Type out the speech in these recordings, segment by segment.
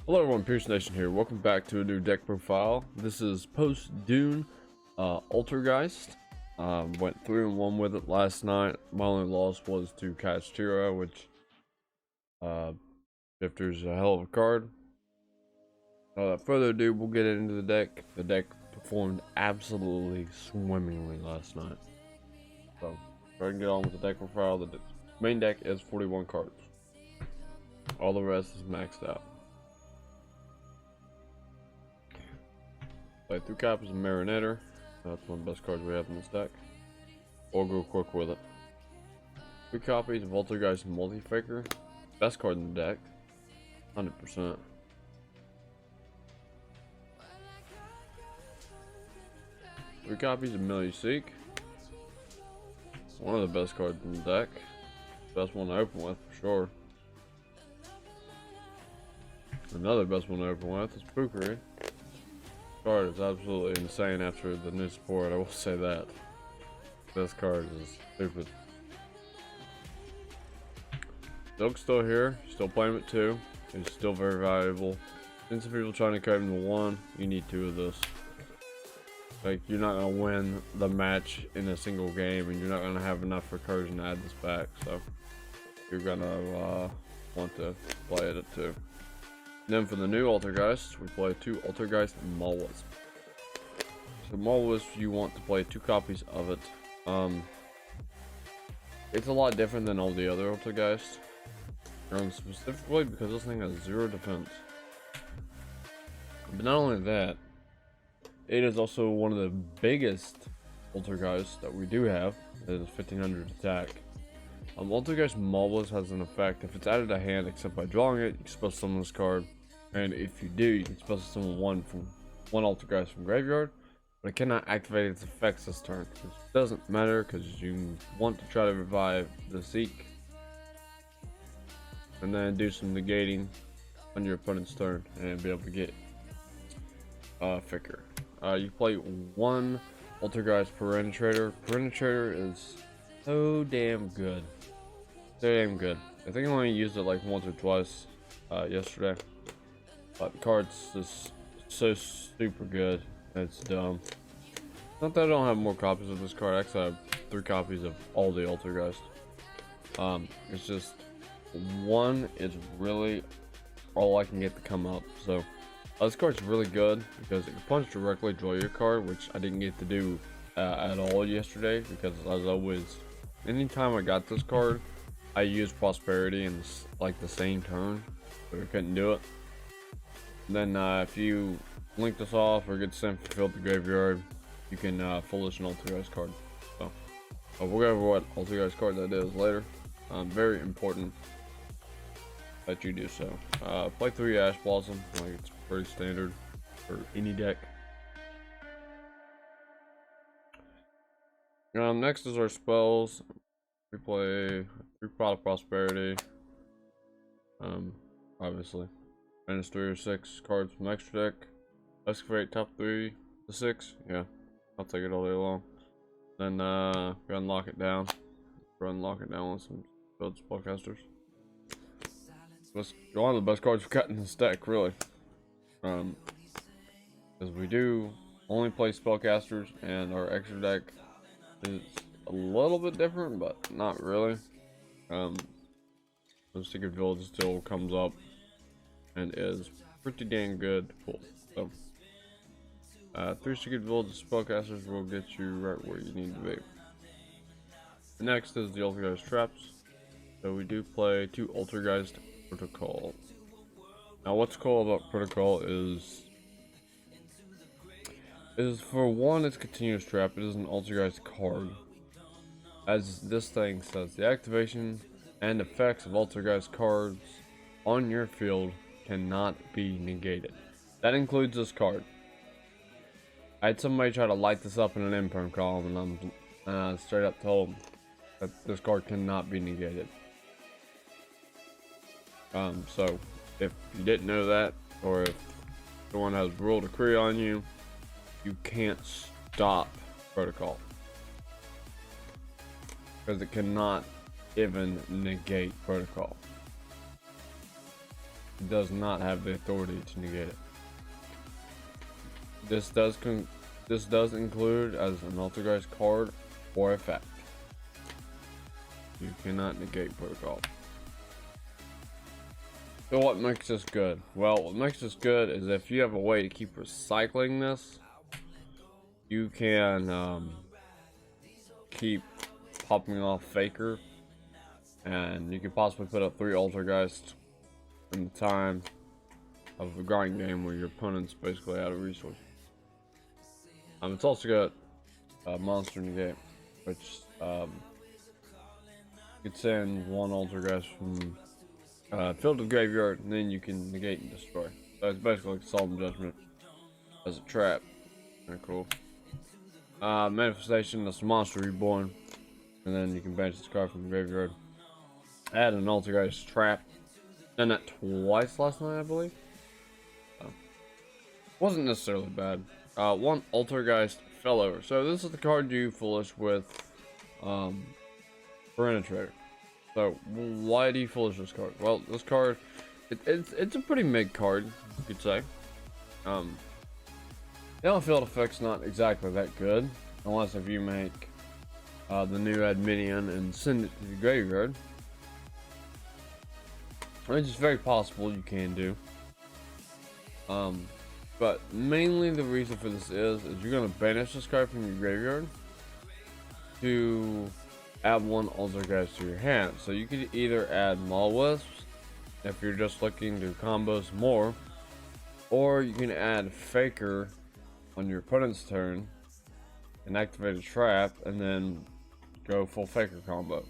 Hello everyone, Pierce Nation here. Welcome back to a new deck profile. This is post Dune Altergeist. Went 3-1 with it last night. My only loss was to Castira, which Shifter's a hell of a card. Without further ado, we'll get into the deck. The deck performed absolutely swimmingly last night. So, go ahead and get on with the deck profile. The main deck is 41 cards. All the rest is maxed out. Play 2 copies of Marinator. That's one of the best cards we have in this deck. Or go quick with it. 3 copies of Altergeist Multi-Faker. Best card in the deck. 100%. 3 copies of Seek. One of the best cards in the deck. Best one to open with for sure. Another best one to open with is Pookery. Card is absolutely insane after the new support, I will say that. This card is stupid. Silk's still here, still playing with 2. He's still very valuable. Since people trying to cut him to 1, you need 2 of this. Like, you're not gonna win the match in a single game, and you're not gonna have enough recursion to add this back, so you're gonna want to play it at 2. Then for the new Altergeist, we play 2 Altergeist Maulwhisp. So Maulwhisp, you want to play 2 copies of it. It's a lot different than all the other Altergeist. Specifically because this thing has 0 defense. But not only that, it is also one of the biggest Altergeists that we do have. It is 1500 attack. Altergeist Maulwhisp has an effect. If it's added to hand, except by drawing it, you can special summon this card. And if you do, you can special summon one Altergeist from graveyard. But it cannot activate its effects this turn. It doesn't matter because you want to try to revive the Seek. And then do some negating on your opponent's turn and be able to get Ficker. You play 1 Altergeist Penetrator. Penetrator is so damn good. So damn good. I think I only used it like once or twice yesterday. But the card's just so super good. It's dumb. Not that I don't have more copies of this card. I actually have 3 copies of all the Altergeist. It's just 1 is really all I can get to come up. So this card's really good because it can punch directly, draw your card, which I didn't get to do at all yesterday because as always, anytime I got this card, I used Prosperity in like the same turn, but I couldn't do it. And then if you link this off or get sent fulfilled to graveyard, you can foolish an Altergeist card. So we'll go over what Altergeist card that is later. Very important that you do so. Play 3 Ash Blossom, like it's pretty standard for any deck. Next is our spells. We play 3 Pot of Prosperity. Obviously. Minus 3 or 6 cards from extra deck. Excavate top 3 to 6. Yeah, I'll take it all day long. Then go and lock it down. Unlock it down with some build spellcasters. It's one of the best cards we've got in this deck, really. Because we do only play spellcasters, and our extra deck is a little bit different, but not really. The Secret Village still comes up and is pretty dang good to pull. So 3 Secret Village spellcasters will get you right where you need to be. The next is the Altergeist Traps. So we do play 2 Altergeist Protocol. Now what's cool about Protocol is for 1, it's continuous trap. It is an Altergeist card. As this thing says, the activation and effects of Altergeist cards on your field cannot be negated. That includes this card. I had somebody try to light this up in an imperm column, and I'm straight up told them that this card cannot be negated. So if you didn't know that, or if someone has rule decree on you, you can't stop Protocol because it cannot even negate Protocol. it does not have the authority to negate it. This does include as an altergeist card or effect. You cannot negate protocol. So what makes this good? Well, what makes this good is if you have a way to keep recycling this, you can keep popping off Faker, and you could possibly put up 3 Altergeist in the time of a grind game where your opponent's basically out of resources. It's also got monster negate, which you could send 1 Altergeist from field to graveyard, and then you can negate and destroy. So it's basically like Solemn Judgment as a trap. Kinda cool. Manifestation, that's a monster reborn, and then you can banish this card from the graveyard. Add an Altergeist trap. Done that twice last night, I believe. Wasn't necessarily bad. 1 Altergeist fell over. So this is the card you foolish with Penetrator. So why do you foolish this card? Well, this card, it's a pretty mid card, you could say. The on-field effect's not exactly that good, unless if you make the new add minion and send it to the graveyard, which is very possible you can do. But mainly the reason for this is you're gonna banish this card from your graveyard to add 1 Altergeist to your hand. So you could either add Maul Wisps if you're just looking to combo some more, or you can add Faker on your opponent's turn and activate a trap and then go full Faker combo.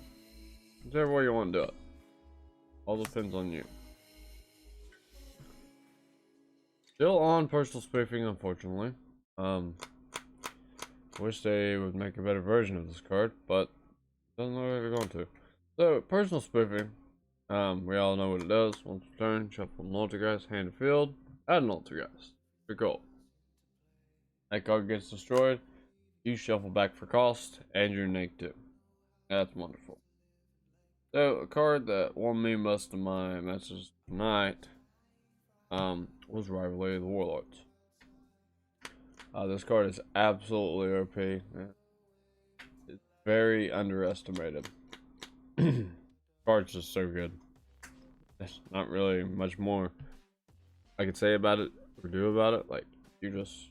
Whichever way you want to do it. All depends on you. Still on personal spoofing, unfortunately. Wish they would make a better version of this card, but doesn't look like they're going to. So, personal spoofing. We all know what it does. Once per turn, shuffle an Altergeist, hand to field, add an Altergeist. Pretty cool. That card gets destroyed, you shuffle back for cost, and you're negative. That's wonderful. So, a card that won me most of my matches tonight was Rivalry of the Warlords. This card is absolutely OP. It's very underestimated. Card's just so good. There's not really much more I could say about it or do about it. Like, you're just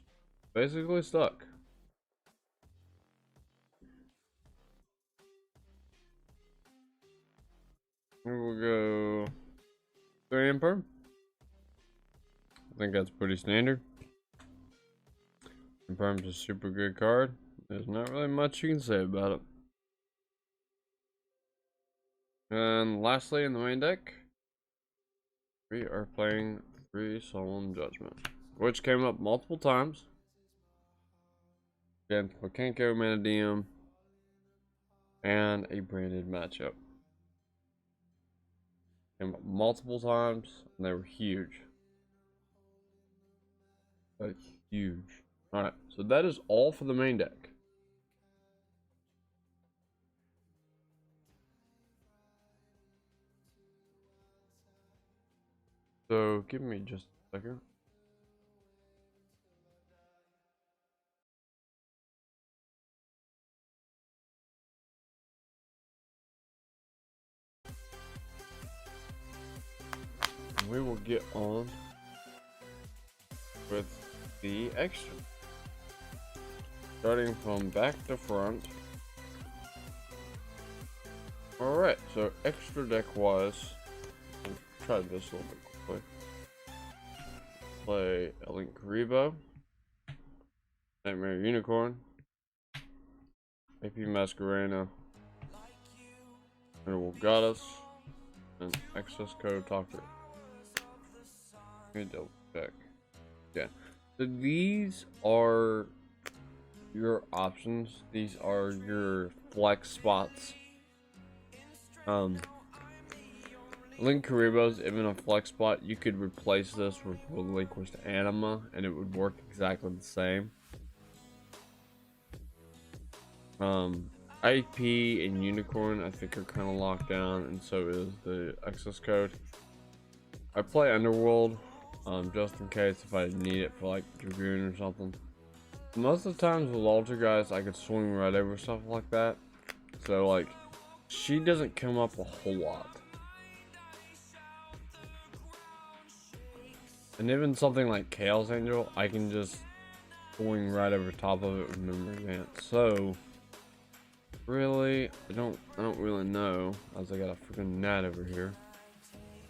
basically stuck. Here we'll go 3 Imperm. I think that's pretty standard. Imperm's a super good card. There's not really much you can say about it. And lastly, in the main deck, we are playing 3 Solemn Judgment, which came up multiple times. Again, Makenko, Manadium, and a branded matchup. Came up multiple times, and they were huge. Like, huge. Alright, so that is all for the main deck. So, give me just a second. We will get on with the extra. Starting from back to front. Alright, so extra deck wise, I'll try this a little bit quickly. Play a Link Karibo, Nightmare Unicorn, AP Masquerena, Interval Goddess, and Access Code Talker. Let me double check. Yeah. So these are your options. These are your flex spots. Link Karibo's even a flex spot. You could replace this with Relinquished Anima and it would work exactly the same. IP and Unicorn I think are kind of locked down, and so is the access code. I play Underworld, just in case if I need it for like Dragoon or something. Most of the times with Altergeist, I could swing right over stuff like that. So like, she doesn't come up a whole lot. And even something like Chaos Angel, I can just swing right over top of it with Memory Advance. So really, I don't really know, as I got a freaking gnat over here.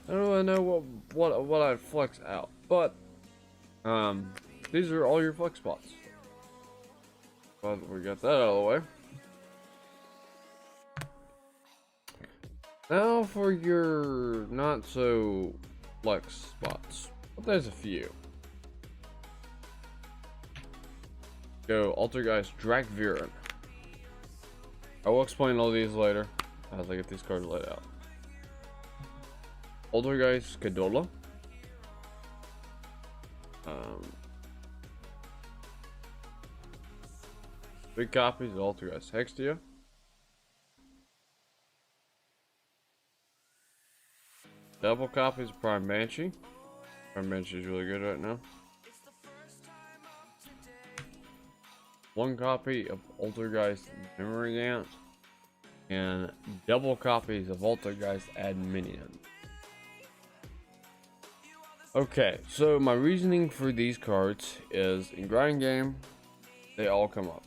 I don't really know what I'd flex out, but these are all your flex spots. But we got that out of the way. Now for your not so flex spots. But there's a few. Go Altergeist Drakviren. I will explain all these later as I get these cards laid out. Altergeist Kadola. 3 copies of Altergeist Hextia. Double copies of Prime Banshee. Prime Banshee is really good right now. 1 copy of Altergeist Memory Ant. And double copies of Altergeist Adminion. Okay, so my reasoning for these cards is in grind game, they all come up.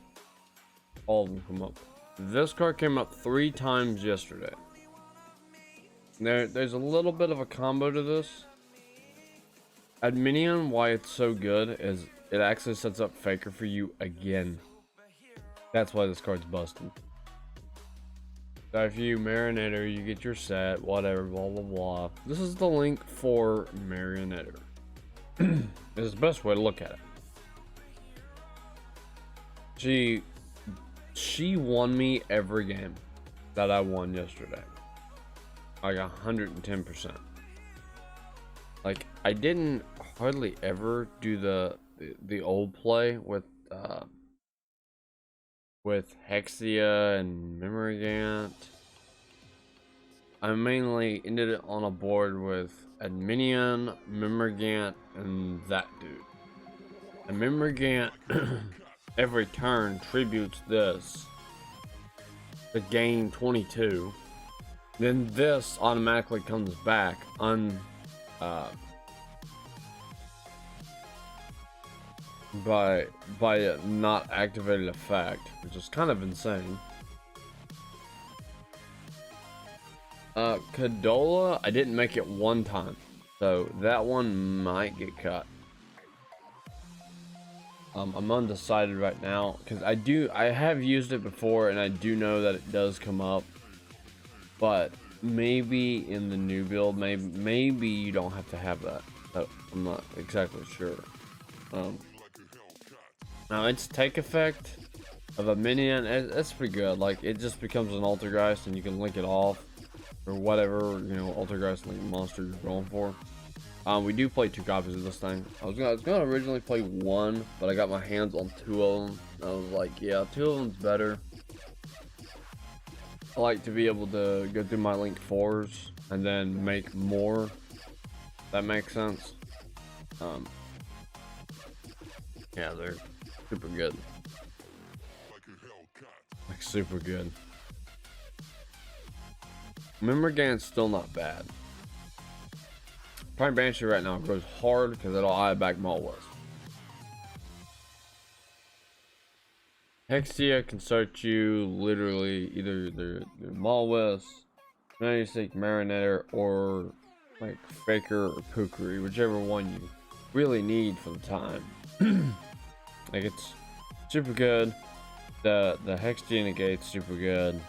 All of them come up. This card came up 3 times yesterday. There's a little bit of a combo to this. Adminion, why it's so good is it actually sets up Faker for you again. That's why this card's busted. So if you Marionetter, you get your set, whatever, blah blah blah. This is the link for Marionetter. This is the best way to look at it. She won me every game that I won yesterday. Like 110%. Like I didn't hardly ever do the old play with Hexia and Memorigant. I mainly ended it on a board with Adminion, Memorigant, and that dude. And Memorigant every turn tributes this to gain 22. Then this automatically comes back by a not activated effect, which is kind of insane. Kadola, I didn't make it 1 time, so that one might get cut. I'm undecided right now because I have used it before and I do know that it does come up, but maybe in the new build, maybe you don't have to have that. I'm not exactly sure. Now its take effect of a minion, it's pretty good. Like it just becomes an Altergeist and you can link it off or whatever, you know, Altergeist link monster you're going for. We do play 2 copies of this thing. I was gonna originally play 1, but I got my hands on 2 of them. I was like, yeah, 2 of them's better. I like to be able to go through my link 4s and then make more. That makes sense. Yeah, they're super good. Like super good. Memorigant's still not bad. Prime Banshee right now goes hard because it'll eye back Malwest. Hexia can search you literally either the Malwest, Magnetic Marionetter, or like Faker or Pookery, whichever one you really need for the time. Like it's super good. The Hexia negates super good.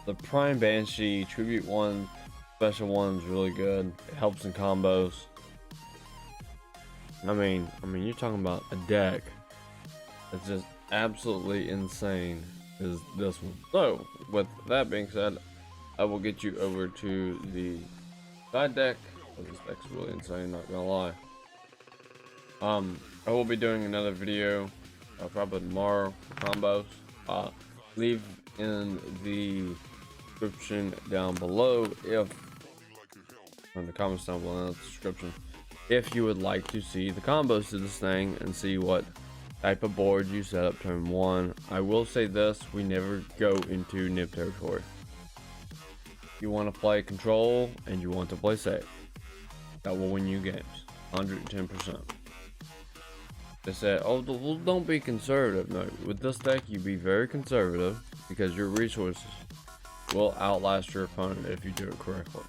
The Prime Banshee Tribute 1 special one's really good. It helps in combos. I mean you're talking about a deck that's just absolutely insane is this one. So with that being said, I will get you over to the side deck. This deck's really insane, not gonna lie. I will be doing another video probably tomorrow for combos. Leave in the description down below if in the comments down below in the description if you would like to see the combos to this thing and see what type of board you set up turn 1. I will say this, we never go into nib territory. You want to play control and you want to play safe. That will win you games, 110%. They said, oh, well, don't be conservative. No, with this deck, you be very conservative because your resources will outlast your opponent if you do it correctly.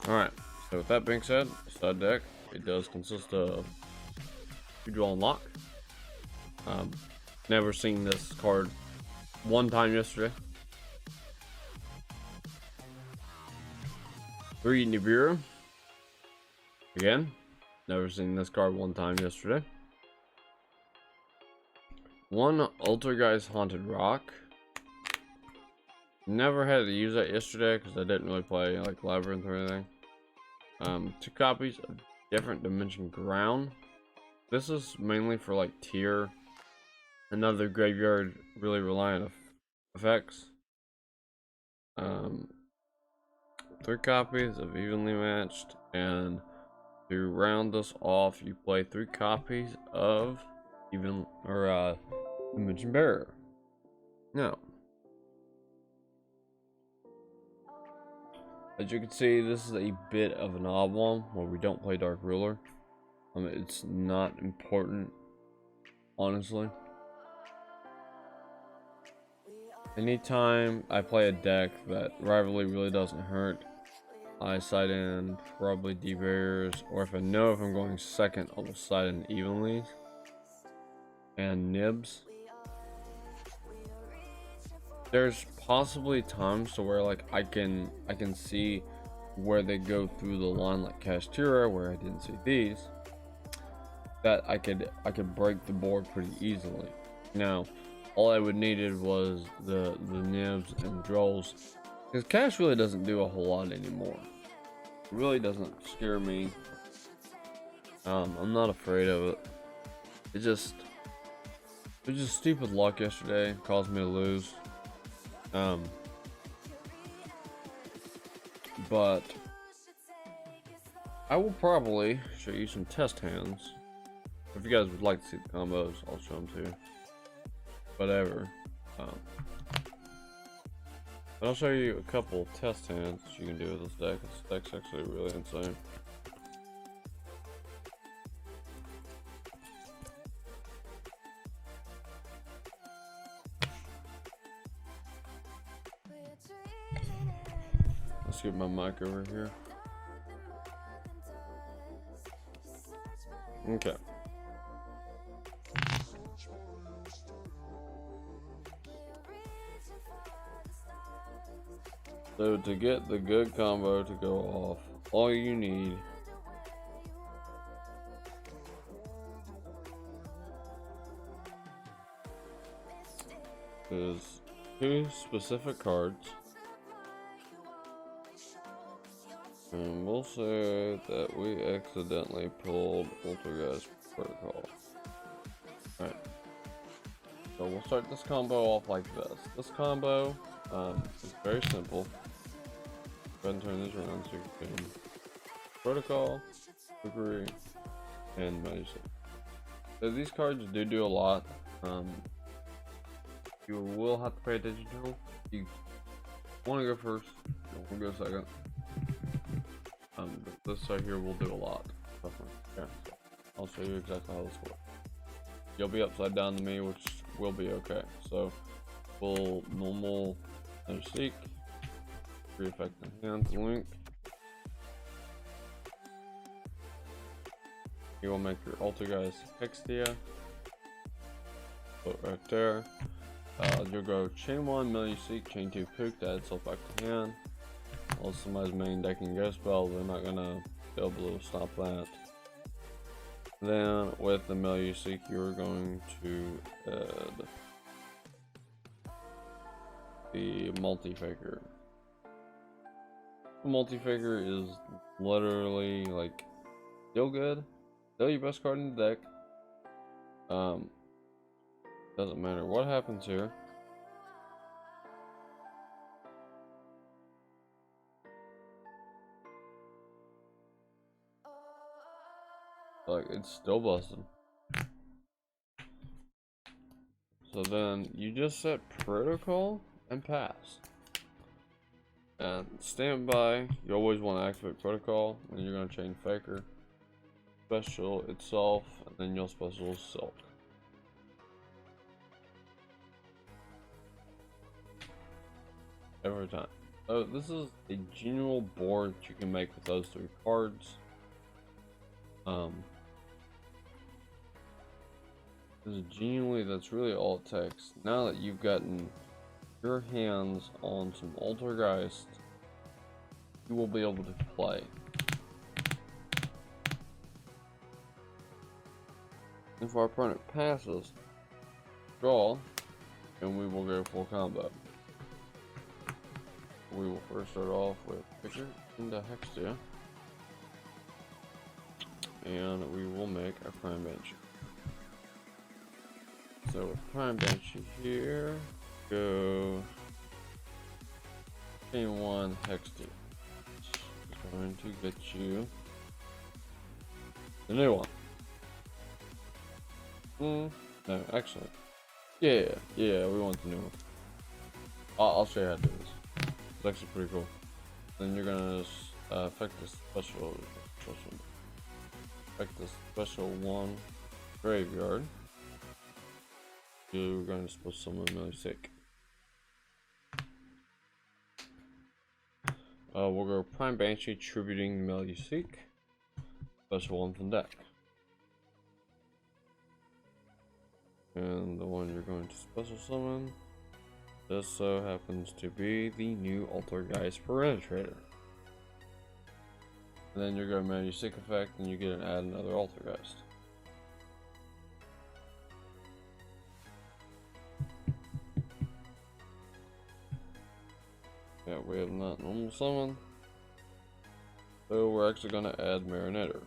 Alright, so with that being said, stud deck, it does consist of 2 Dual Unlock. Never seen this card one time yesterday. 3 Nibiru. Again, never seen this card one time yesterday. 1 Altergeist Haunted Rock. Never had to use that yesterday because I didn't really play like Labyrinth or anything. 2 copies of Different Dimension Ground. This is mainly for like tier. Another graveyard really reliant effects. 3 copies of Evenly Matched, and to round this off, you play 3 copies of Dimension Barrier. Now, as you can see, this is a bit of an odd one where we don't play Dark Ruler. It's not important, honestly. Anytime I play a deck that rivalry really doesn't hurt, I side in probably D-Barriers, or if I know if I'm going second, I'll side in Evenly and Nibs. There's possibly times to where like I can see where they go through the line, like Kashtira, where I didn't see these, that I could break the board pretty easily. Now, all I would needed was the Nibs and Drolls, because Cash really doesn't do a whole lot anymore. It really doesn't scare me. I'm not afraid of it. It was just stupid luck yesterday, caused me to lose. But I will probably show you some test hands. If you guys would like to see the combos, I'll show them too. Whatever. But I'll show you a couple of test hands that you can do with this deck. This deck's actually really insane. Let's get my mic over here. Okay. So to get the good combo to go off, all you need is 2 specific cards. And we'll say that we accidentally pulled Altergeist Protocol. Alright. So we'll start this combo off like this. This combo is very simple. Go ahead and turn these around so you can Protocol, Cookery, and Magic. So these cards do a lot. You will have to pay attention to them. You want to go first, you want to go second. But this right here will do a lot. Yeah, so I'll show you exactly how this works. You'll be upside down to me, which will be okay. So we'll normal and seek, re-effect the hand link. You will make your Altergeist Hextia. Put right there. You'll go chain 1, Mill Seek, chain 2 Pook to add itself back to hand. While somebody's main decking Ghost Spell, they're not gonna be able to stop that. Then with the Mill Seek, you're going to add the Multi-Faker. The Multi-Faker is literally like still good. Still your best card in the deck. Doesn't matter what happens here. Like, it's still busted. So then you just set protocol and pass. And stand by. You always want to activate protocol, and you're going to change faker, special itself, and then you'll special silk. Every time. So this is a general board that you can make with those 3 cards. This is genuinely, that's really all it takes. Now that you've gotten your hands on some altergeist, you will be able to play. If our opponent passes, draw, and we will go full combat. We will first start off with Picker into Hextia, and we will make a Prime Banshee. So with Prime Banshee here, go chain 1 Hextia. It's going to get you the new one. No, actually, yeah, we want the new one. I'll show you how to do this. It's actually pretty cool. Then you're gonna affect the special one graveyard. You're going to supposed to summon really sick. We'll go Prime Banshee, tributing Meluseek. Special one from deck. And the one you're going to special summon just so happens to be the new Altergeist Penetrator. And then you're going to Meluseek effect, and you get to add another Altergeist. Yeah, we have not normal summon. So we're actually going to add Marinator.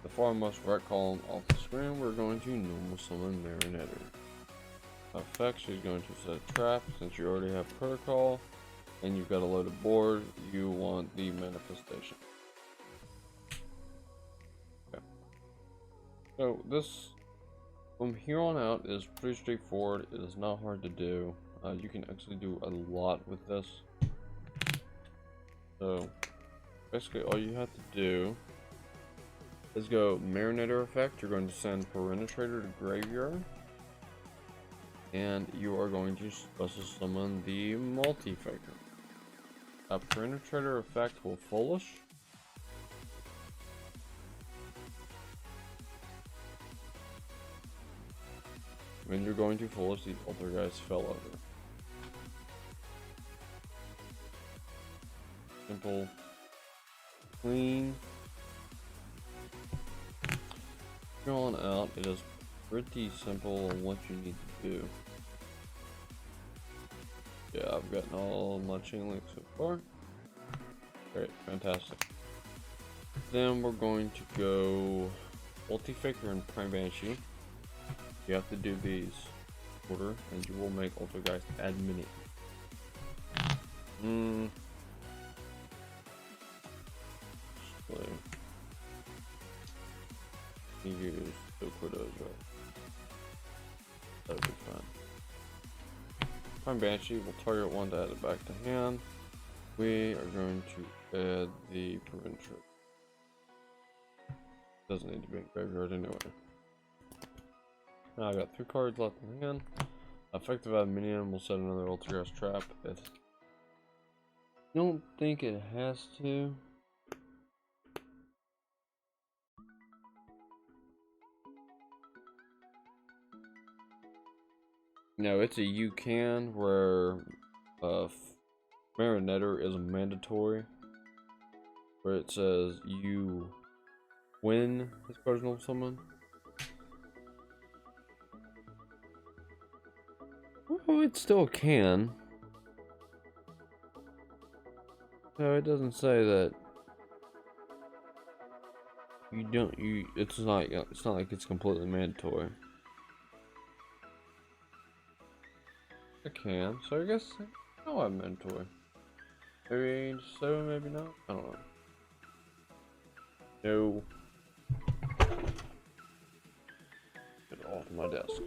The farmost right column off the screen, we're going to normal summon Marinator. Effect, she's going to set a trap. Since you already have protocol and you've got a loaded board, you want the manifestation. Okay. So this, from here on out, is pretty straightforward. It is not hard to do. You can actually do a lot with this. So basically all you have to do is go Marinator effect. You're going to send Penetrator to graveyard, and you are going to special summon the multi-faker. A Penetrator effect will foolish. And you're going to foolish the Altergeist fell over. Simple, clean. Going out, it is pretty simple on what you need to do. Yeah, I've gotten all my chain links so far. Great, fantastic. Then we're going to go multi-faker and Prime Banshee. You have to do these order, and you will make Altergeist add mini. You use Silkwood as well. That'll be fun. Prime Banshee will target one to add it back to hand. We are going to add the Preventer. Doesn't need to be in graveyard anyway. Now I got 3 cards left in hand. Effective add minion will set another Altergeist trap. I don't think it has to. No, it's a you can, where Marinator is mandatory, where it says you win his personal summon. Oh, it still can. No, it doesn't say that you don't. It's not like it's completely mandatory. I can, so I guess I'm mandatory. Maybe so, maybe not. I don't know. No. Get it off my desk.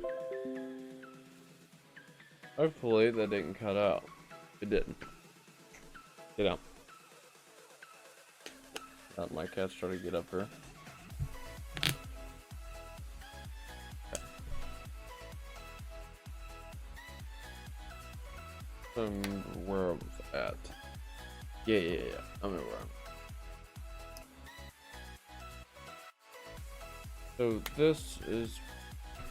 Hopefully that didn't cut out. It didn't. Get out. My cat's trying to get up here. I don't remember where I was at. Yeah. I remember where I'm at. So this is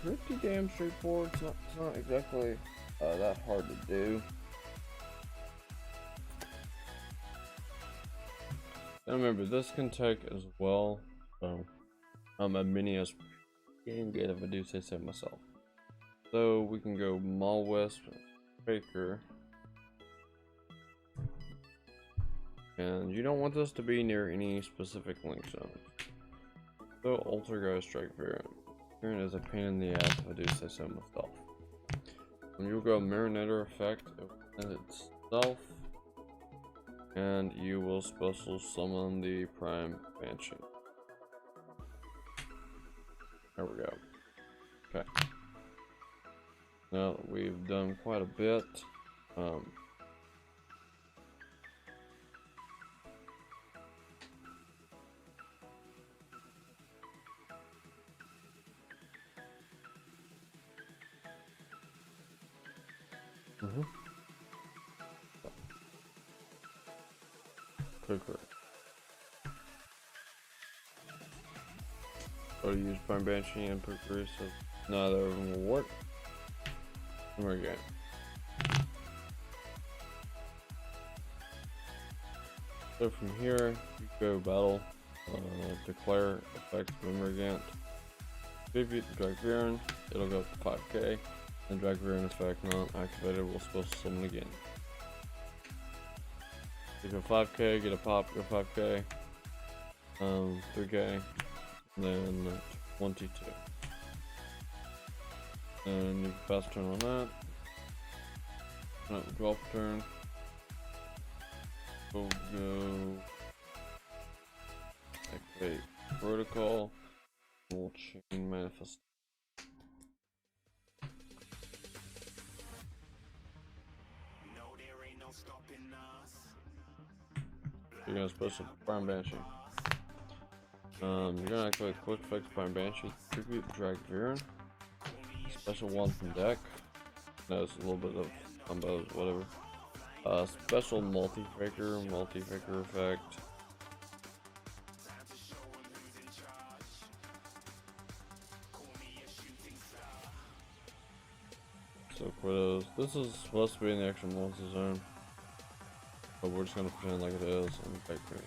pretty damn straightforward. It's not exactly that hard to do. And remember, this can take as well. So a mini as game gate if I do say so myself. So we can go Mall Wisp, Faker. And you don't want this to be near any specific link zones. So Altergeist Strike Variant. Variant is a pain in the ass if I do say so myself. And you'll go Marionetter Effect and itself. And you will special summon the Prime Banshee. There we go. Okay. Now that we've done quite a bit, quicker. Go to use Prime Banshee and Pookery, so neither of them will work. And we're good. So from here, you go battle, declare effect Boomerang, tribute Dragviren, it'll go up to 5k, and Dragviren effect not activated will supposed to summon again. You go 5k, get a pop, go 5k, 3k, then 22. And you fast turn on that. Drop turn. We'll go activate protocol. We'll chain manifest. You're gonna special Prime Banshee. You're gonna activate quick fix Prime Banshee, tribute Dragviren. Special one from deck. There's a little bit of combos, whatever. Special multi-faker effect. So for those, this is supposed to be in the extra monster zone, but we're just gonna pretend like it is and pick it.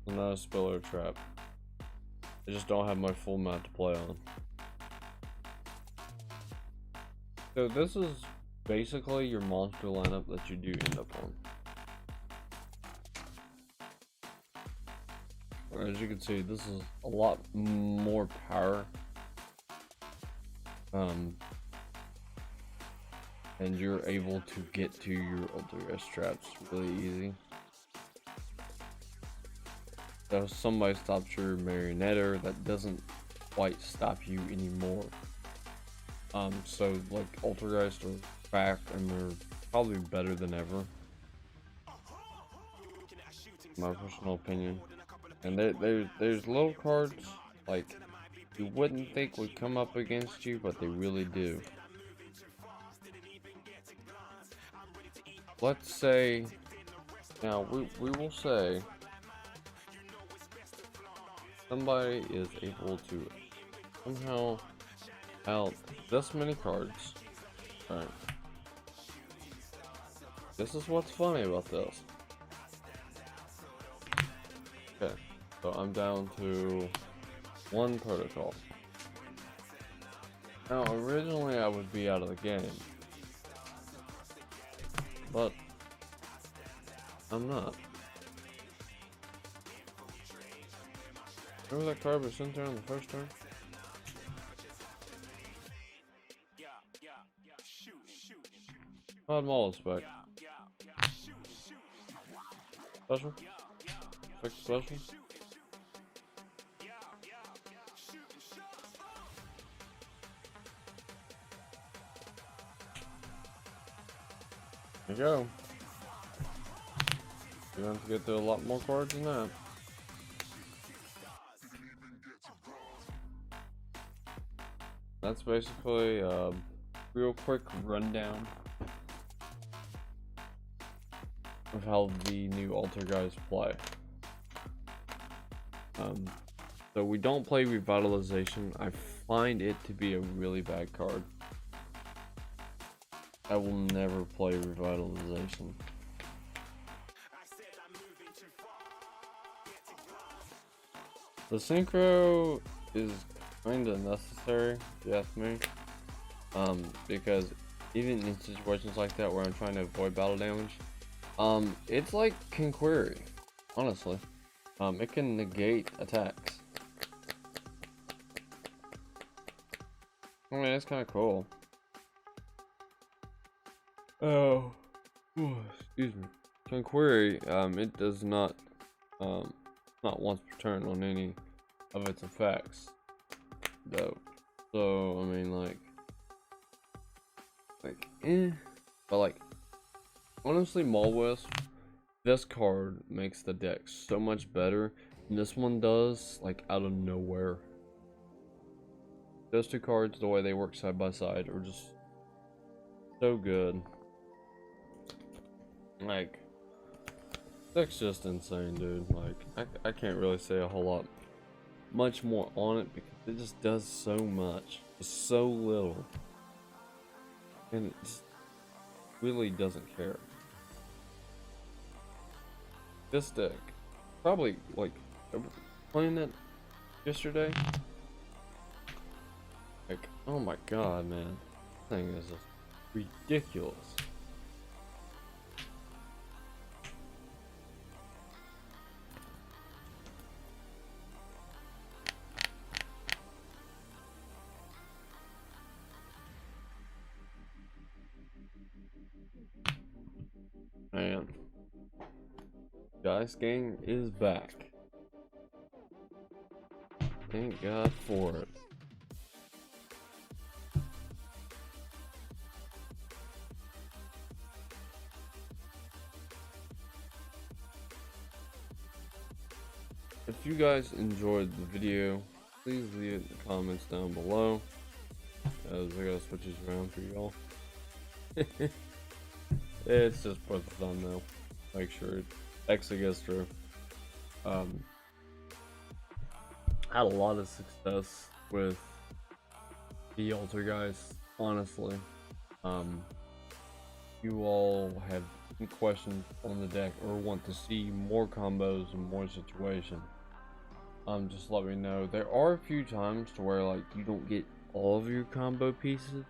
Not a spiller trap. I just don't have my full map to play on. So this is basically your monster lineup that you do end up on. As you can see, this is a lot more power. And you're able to get to your Altergeist traps really easy. So if somebody stops your Marionetter, that doesn't quite stop you anymore. So like Altergeist are back and they're probably better than ever. My personal opinion. And there's little cards like you wouldn't think would come up against you, but they really do. Let's say, now we will say somebody is able to somehow out this many cards. Alright. This is what's funny about this. Okay, so I'm down to one protocol. Now originally I would be out of the game, but I'm not. Remember that card was sent there on the first turn? Odd Mall spec. Special? Spec special? There you go. You're going to get through a lot more cards than that. That's basically a real quick rundown of how the new altergeist play. So we don't play revitalization. I find it to be a really bad card. I will never play revitalization. The synchro is kind of necessary, if you ask me. Because even in situations like that where I'm trying to avoid battle damage, it's like Conquery, honestly. It can negate attacks. I mean, it's kind of cool. Oh, excuse me. Conquery, it does not once per turn on any of its effects, though. So I mean, but like, honestly, Maul this card makes the deck so much better than this one does, like out of nowhere. Those two cards, the way they work side by side, are just so good. Like, deck's just insane, dude. Like, I can't really say a whole lot much more on it because it just does so much with so little, and it just really doesn't care. This deck, probably like playing it yesterday. Like, oh my god, man, this thing is just ridiculous. Man, Geist Gang is back. Thank God for it. If you guys enjoyed the video, please leave it in the comments down below, as I gotta switch these around for y'all. It's just for the thumbnail. Make sure it actually gets through. Had a lot of success with the Altergeist, honestly. You all have any questions on the deck or want to see more combos and more situations, just let me know. There are a few times to where like you don't get all of your combo pieces,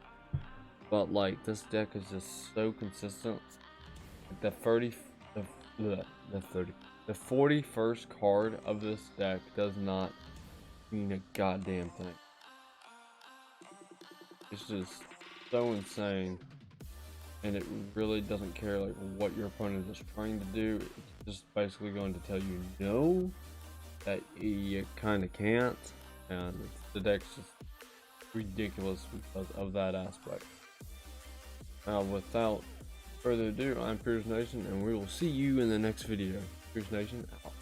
but like this deck is just so consistent. The 41st card of this deck does not mean a goddamn thing. It's just so insane, and it really doesn't care like what your opponent is trying to do. It's just basically going to tell you no, that you kind of can't, and the deck's just ridiculous because of that aspect. Now, without further ado, I'm Pierce Nation, and we will see you in the next video. Pierce Nation out.